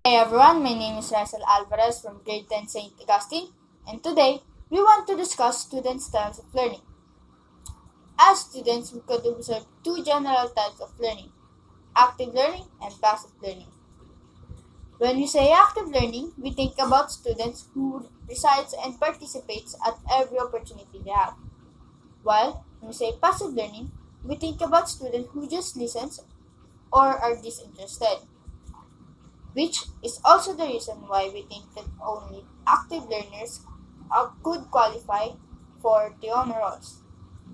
Hey everyone, my name is Alvarez from grade 10 St. Augustine, and today we want to discuss student styles of learning. As students, we could observe two general types of learning, active learning and passive learning. When we say active learning, we think about students who recites and participates at every opportunity they have. While when we say passive learning, we think about students who just listens or are disinterested, which is also the reason why we think that only active learners could qualify for the honor rolls,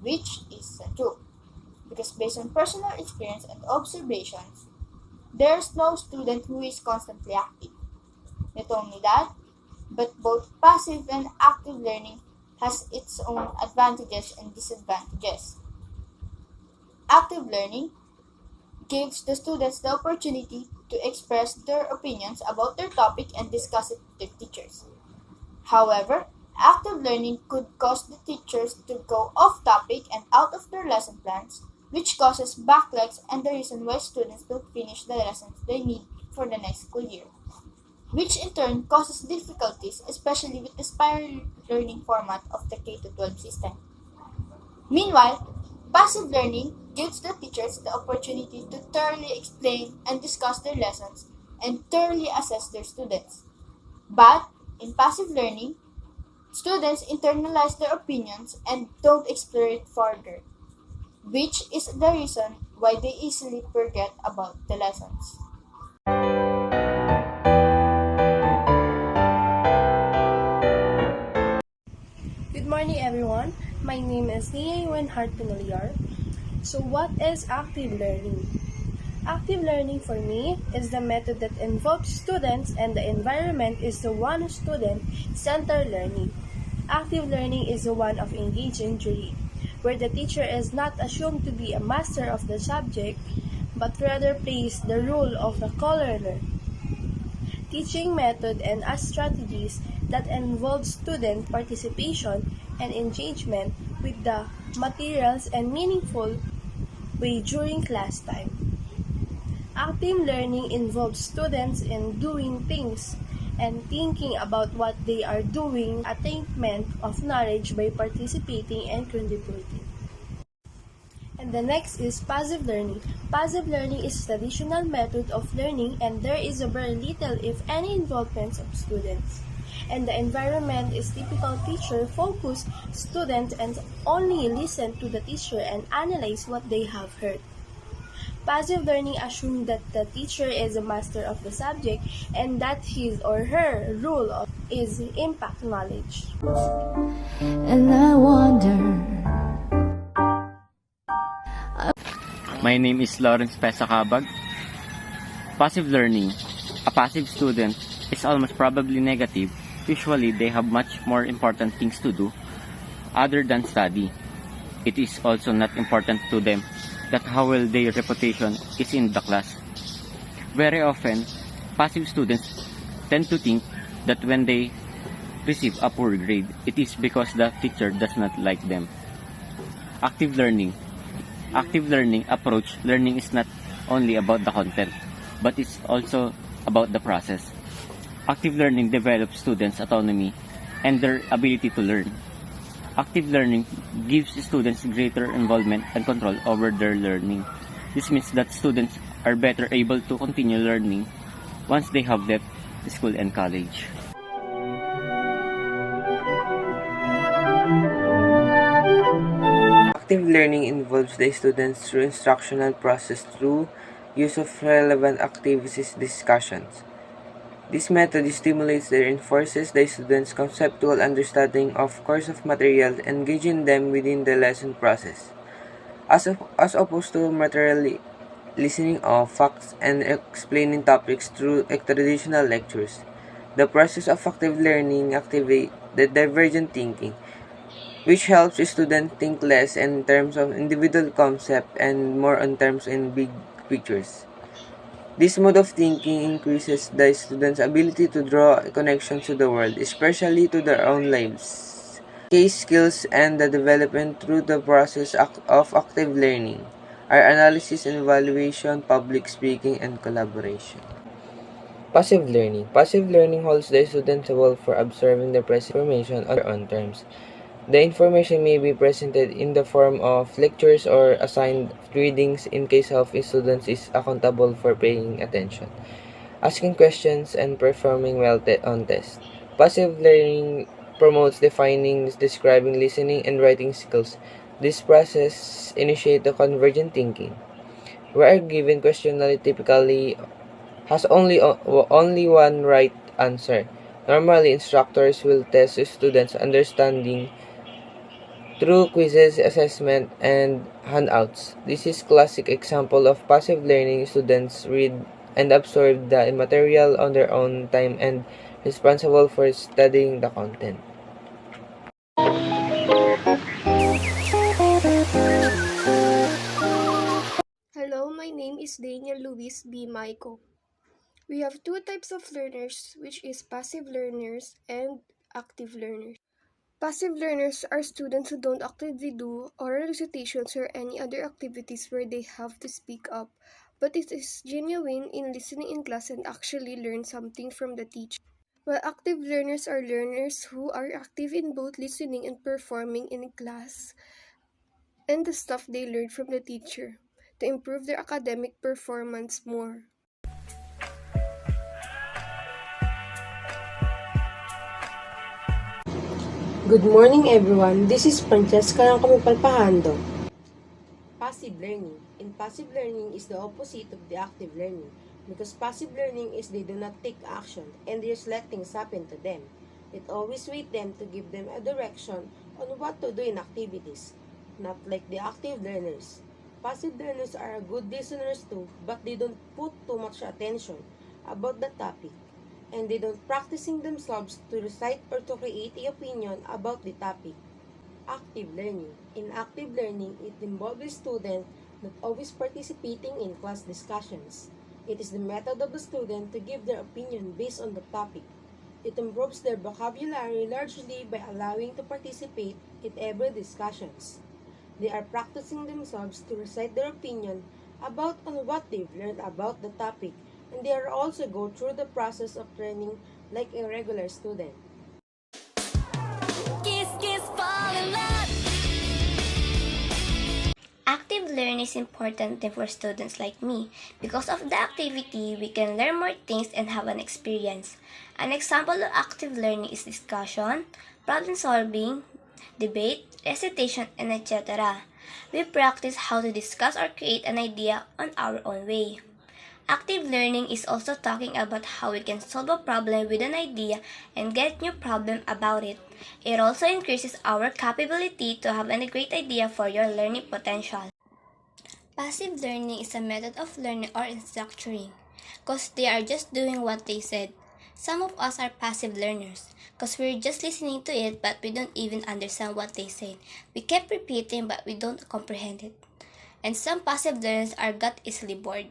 which is true, because based on personal experience and observations, there's no student who is constantly active. Not only that, but both passive and active learning has its own advantages and disadvantages. Active learning gives the students the opportunity to express their opinions about their topic and discuss it with their teachers. However, active learning could cause the teachers to go off topic and out of their lesson plans, which causes backlogs and the reason why students don't finish the lessons they need for the next school year, which in turn causes difficulties, especially with the spiral learning format of the K-12 system. Meanwhile, passive learning gives the teachers the opportunity to thoroughly explain and discuss their lessons and thoroughly assess their students. But in passive learning, students internalize their opinions and don't explore it further, which is the reason why they easily forget about the lessons. Good morning, everyone. My name is Penoliar. So, what is active learning? Active learning for me is the method that involves students and the environment is the one student-centered learning. Active learning is the one of engaging jury, where the teacher is not assumed to be a master of the subject, but rather plays the role of a co-learner. Teaching method and strategies that involve student participation and engagement with the materials and meaningful way during class time. Active learning involves students in doing things and thinking about what they are doing, attainment of knowledge by participating and contributing. And the next is passive learning. Passive learning is a traditional method of learning and there is very little if any involvement of students. And the environment is typical teacher-focused student and only listen to the teacher and analyze what they have heard. Passive learning assumes that the teacher is a master of the subject and that his or her role is impact knowledge. And I wonder. My name is Lawrence Pesa Cabag. Passive learning. A passive student is almost probably negative. Usually, they have much more important things to do other than study. It is also not important to them that how well their reputation is in the class. Very often, passive students tend to think that when they receive a poor grade, it is because the teacher does not like them. Active learning. Active learning approach learning is not only about the content, but it's also about the process. Active learning develops students' autonomy and their ability to learn. Active learning gives students greater involvement and control over their learning. This means that students are better able to continue learning once they have left school and college. Active learning involves the students through instructional process through use of relevant activities discussions. This method stimulates and reinforces the students' conceptual understanding of course of material, engaging them within the lesson process. As opposed to materially listening of facts and explaining topics through traditional lectures. The process of active learning activates the divergent thinking, which helps students think less in terms of individual concepts and more in terms in big pictures. This mode of thinking increases the students' ability to draw connections to the world, especially to their own lives. Case skills and the development through the process of active learning are analysis and evaluation, public speaking, and collaboration. Passive learning. Passive learning holds the student accountable for observing the present information on their own terms. The information may be presented in the form of lectures or assigned readings in case of a student is accountable for paying attention, asking questions, and performing well on tests. Passive learning promotes defining, describing, listening, and writing skills. This process initiates the convergent thinking, where a given question typically has only one right answer. Normally, instructors will test students' understanding through quizzes, assessment, and handouts. This is classic example of passive learning. Students read and absorb the material on their own time and responsible for studying the content. Hello, my name is Daniel Luis B. Maico. We have two types of learners, which is passive learners and active learners. Passive learners are students who don't actively do oral recitations or any other activities where they have to speak up, but it is genuine in listening in class and actually learn something from the teacher. While active learners are learners who are active in both listening and performing in class and the stuff they learned from the teacher to improve their academic performance more. Good morning everyone, this is Francesca ng Alpajando. Passive learning. In passive learning is the opposite of the active learning because passive learning is they do not take action and they just let things happen to them. It always wait them to give them a direction on what to do in activities, not like the active learners. Passive learners are good listeners too, but they don't put too much attention about the topic, and they don't practicing themselves to recite or to create an opinion about the topic. Active learning. In active learning, it involves a student not always participating in class discussions. It is the method of the student to give their opinion based on the topic. It improves their vocabulary largely by allowing to participate in every discussions. They are practicing themselves to recite their opinion about on what they've learned about the topic, and they are also go through the process of learning like a regular student. Kiss, kiss, fall in love. Active learning is important for students like me. Because of the activity, we can learn more things and have an experience. An example of active learning is discussion, problem solving, debate, recitation, and etc. We practice how to discuss or create an idea on our own way. Active learning is also talking about how we can solve a problem with an idea and get new problem about it. It also increases our capability to have a great idea for your learning potential. Passive learning is a method of learning or instructing, because they are just doing what they said. Some of us are passive learners, because we're just listening to it but we don't even understand what they said. We kept repeating but we don't comprehend it. And some passive learners got easily bored.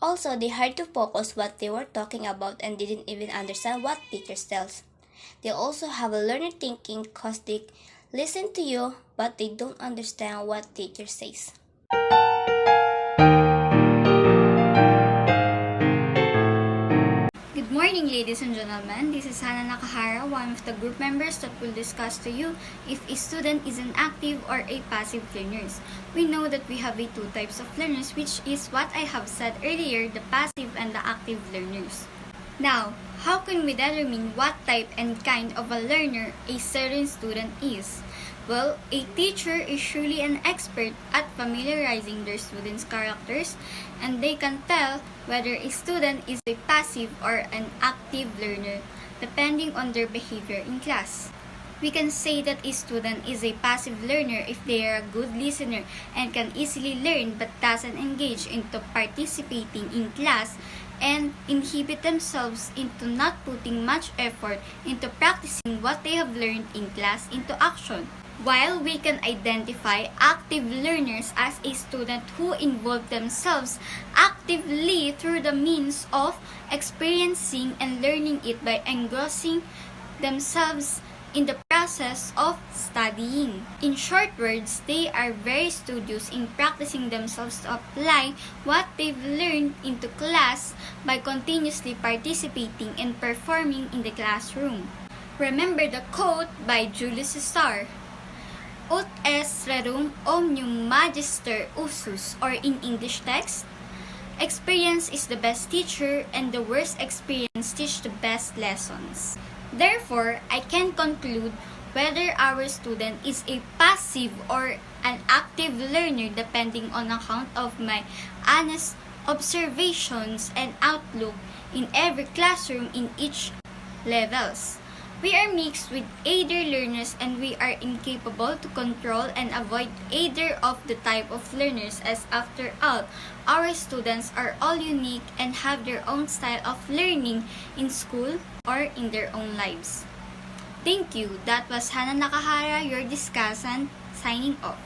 Also, they had to focus what they were talking about and didn't even understand what teachers tells. They also have a learner thinking because they listen to you but they don't understand what teacher says. Good morning, ladies and gentlemen. This is Nakahara, one of the group members that will discuss to you if a student is an active or a passive learner. We know that we have two types of learners, which is what I have said earlier, the passive and the active learners. Now, how can we determine what type and kind of a learner a certain student is? Well, a teacher is surely an expert at familiarizing their students' characters, and they can tell whether a student is a passive or an active learner depending on their behavior in class. We can say that a student is a passive learner if they are a good listener and can easily learn but doesn't engage into participating in class and inhibit themselves into not putting much effort into practicing what they have learned in class into action. While we can identify active learners as a student who involve themselves actively through the means of experiencing and learning it by engrossing themselves in the process of studying. In short words, they are very studious in practicing themselves to apply what they've learned into class by continuously participating and performing in the classroom. Remember the quote by Julius Caesar, Ut est rerum omnium magister usus, or in English text, experience is the best teacher and the worst experience teach the best lessons. Therefore, I can conclude whether our student is a passive or an active learner depending on account of my honest observations and outlook in every classroom in each levels. We are mixed with either learners and we are incapable to control and avoid either of the type of learners, as after all, our students are all unique and have their own style of learning in school or in their own lives. Thank you. That was Nakahara, your discussant, signing off.